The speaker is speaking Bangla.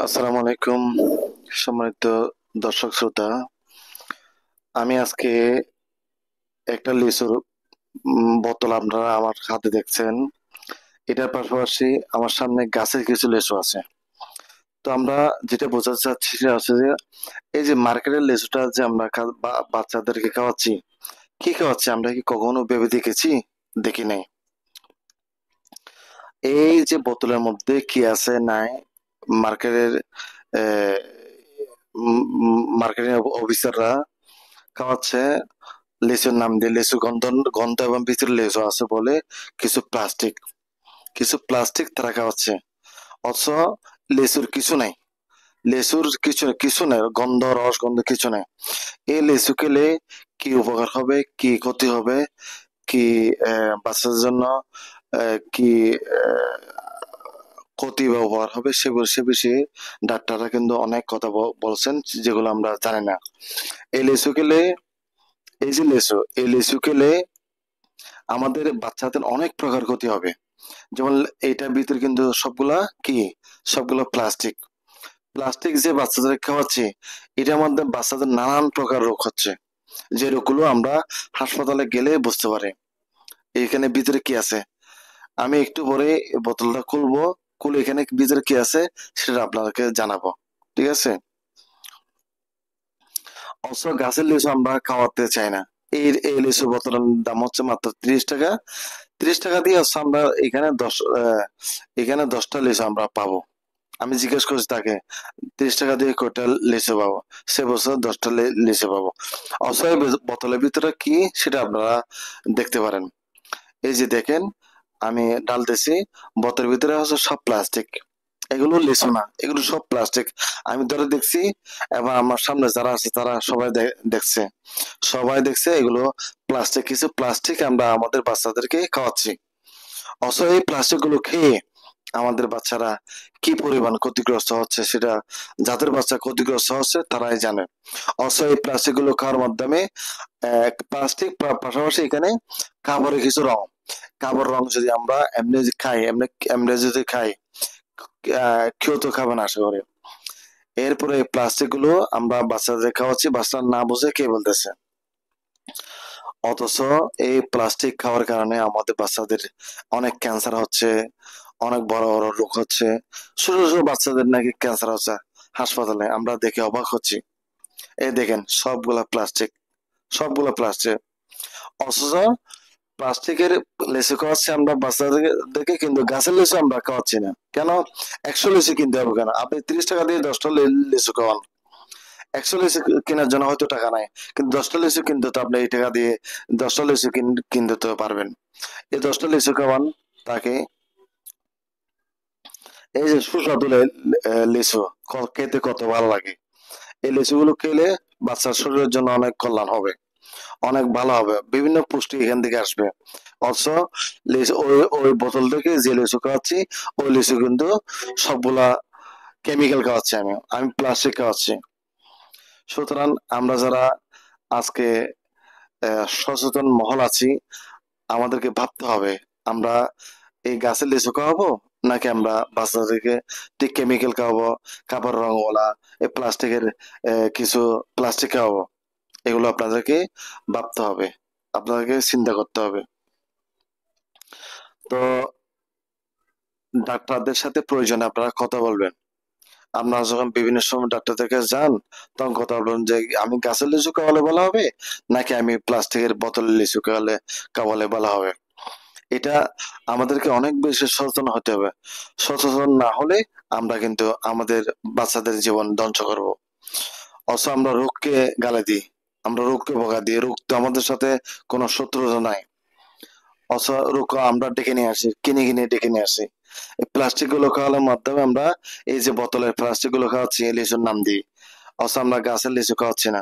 আসসালামু আলাইকুম সম্মানিত দর্শক শ্রোতা। আমি আজকে একটা লিচুর বোতল আপনারা আমার হাতে দেখছেন। এটার পাশাপাশি আমার সামনে গাছের কিছু লিচু আছে। তো আমরা যেটা বোঝাতে চাচ্ছি সেটা হচ্ছে যে এই যে মার্কেটের লিচুটা যে আমরা বাচ্চাদেরকে খাওয়াচ্ছি, কি খাওয়াচ্ছি আমরা কি কখনো ভেবে দেখেছি? দেখি নাই। এই যে বোতলের মধ্যে কি আছে নাই, মার্কেটের মার্কেটিং অফিসাররা খাওয়াচ্ছে লেচুর নাম দিয়ে। লেচু গন্ধ গন্ধ এবং ভিতরে লেচু আছে বলে কিছু প্লাস্টিক তারা খাওয়াচ্ছে। অথচ লেচুর কিছু নাই, লেচুর কিছু নাই, গন্ধ রস গন্ধ কিছু নাই। এই লেচু খেলে কি উপকার হবে, কি ক্ষতি হবে, কি বাচ্চাদের জন্য কি আহ, ক্ষতি বা উপকার হবে সে বিষয়ে ডাক্তাররা কিন্তু অনেক কথা বলছেন, যেগুলো আমরা জানি না। এই লেচু খেলে, এই লিচু খেলে আমাদের বাচ্চাদের অনেক প্রকার ক্ষতি হবে। যেমন এইটার ভিতরে কিন্তু সবগুলো প্লাস্টিক। প্লাস্টিক যে বাচ্চাদের খাওয়াচ্ছি, এটার মধ্যে বাচ্চাদের নানান প্রকার রোগ হচ্ছে, যে রোগগুলো আমরা হাসপাতালে গেলে বুঝতে পারি এখানে ভিতরে কি আছে। আমি একটু পরে এই বোতলটা খুলে এখানে ভিতরে কি আছে সেটা আপনাকে জানাবো। ঠিক আছে? অবশ্য গাছের লিচু আমরা খাওয়াতে চাই না। এই লিচু বোতলের দাম হচ্ছে মাত্র 30 টাকা। 30 টাকা দিয়ে হচ্ছে আমরা এখানে 10টা লিচু আমরা পাবো। আমি জিজ্ঞেস করছি তাকে, 30 টাকা দিয়ে কয়টা লিচু পাবো? সে বছর 10টা লিচু পাবো। অবশ্যই বোতলের ভিতরে কি সেটা আপনারা দেখতে পারেন। এই যে দেখেন, আমি ডালতেছি, বোতলের ভিতরে হচ্ছে সব প্লাস্টিক। এগুলো লিচু না, এগুলো সব প্লাস্টিক। আমি ধরে দেখছি এবং আমার সামনে যারা আছে তারা সবাই দেখছে, সবাই দেখছে এগুলো প্লাস্টিক। কিছু প্লাস্টিক আমরা আমাদের বাচ্চাদেরকে খাওয়াচ্ছি। অথচ এই প্লাস্টিক গুলো খেয়ে আমাদের বাচ্চারা কি পরিমাণ ক্ষতিগ্রস্ত হচ্ছে সেটা যাদের বাচ্চা ক্ষতিগ্রস্ত হচ্ছে তারাই জানে। অথচ এই প্লাস্টিক গুলো খাওয়ার মাধ্যমে প্লাস্টিক পাশাপাশি এখানে কাপড়ের কিছু রং, কাপড় রং যদি আমরা এমনি যদি খাই, এমনি যদি খাই, কেউ তো খাবে না আশা করি। এরপরে এই প্লাস্টিক গুলো আমরা বাচ্চাদের খাওয়াচ্ছি, বাচ্চারা না বুঝে কে বলতেছে। অথচ এই প্লাস্টিক খাওয়ার কারণে আমাদের বাচ্চাদের অনেক ক্যান্সার হচ্ছে, অনেক বড় বড় রোগ হচ্ছে। ছোট ছোট বাচ্চাদের নাকি ক্যান্সার হচ্ছে হাসপাতালে, আমরা দেখে অবাক হচ্ছি। এই দেখেন সবগুলা প্লাস্টিক। অথচ প্লাস্টিকের লিচু খাওয়াচ্ছি আমরা বাচ্চাদেরকে, কিন্তু গাছের লিচু আমরা খাওয়াচ্ছি না কেন? 100 লিচু কিনতে হবে কেন? আপনি 30 টাকা দিয়ে 10টা লিচু খাওয়ান। 100 লিচু কেনার জন্য হয়তো টাকা নাই, কিন্তু 10টা লিচু কিনতে তো আপনি এই টাকা দিয়ে 10টা লিচু কিনতে তো পারবেন। এই 10টা লিচু খাওয়ান তাকে। এই যে সুস্বাদু লিচু, খেতে কত ভালো লাগে। এই লিচুগুলো খেলে বাচ্চার শরীরের জন্য অনেক কল্যাণ হবে, অনেক ভালো হবে, বিভিন্ন পুষ্টি এখান থেকে আসবে। অথচ লিচু, ওই বোতল থেকে যে লিচু খাওয়াচ্ছি, ওই লিচু কিন্তু সবগুলা কেমিক্যাল খাওয়াচ্ছি, আমি প্লাস্টিক খাওয়াচ্ছি। সুতরাং আমরা যারা আজকে সচেতন মহল আছি, আমাদেরকে ভাবতে হবে আমরা এই গাছের লিচু খাওয়াবো, নাকি আমরা বাচ্চাদেরকে ঠিক কেমিক্যাল খাওয়াবো, কাপড় রঙওয়ালা এই প্লাস্টিকের কিছু প্লাস্টিক খাওয়াবো। এগুলো আপনাদেরকে ভাবতে হবে, আপনাদেরকে চিন্তা করতে হবে। তো ডাক্তারদের সাথে প্রয়োজনে আপনারা কথা বলবেন। আপনারা যখন বিভিন্ন সময় ডাক্তারদের কাছে যান, তখন কথা বলবেন যে আমি গাছের লিচু খাওয়ালে ভালো হবে, নাকি আমি প্লাস্টিকের বোতলের লিচু খাওয়ালে ভালো হবে। এটা আমাদেরকে অনেক বেশি সচেতন হতে হবে। সচেতন না হলে আমরা কিন্তু আমাদের বাচ্চাদের জীবন ধ্বংস করব। অথচ আমরা রোগকে গালে দিই, আমরা রোগকে বকা দিই। রোগ তো আমাদের সাথে কোনো শত্রুতা নাই। অথচ রোগ আমরা ডেকে নিয়ে আসি, কিনে কিনে ডেকে নিয়ে আসি। এই প্লাস্টিক গুলো খাওয়ানোর মাধ্যমে আমরা এই যে বোতলের প্লাস্টিক গুলো খাওয়াচ্ছি এই লিচুর নাম দিই। অথচ আমরা গাছের লিচু খাওয়াচ্ছি না।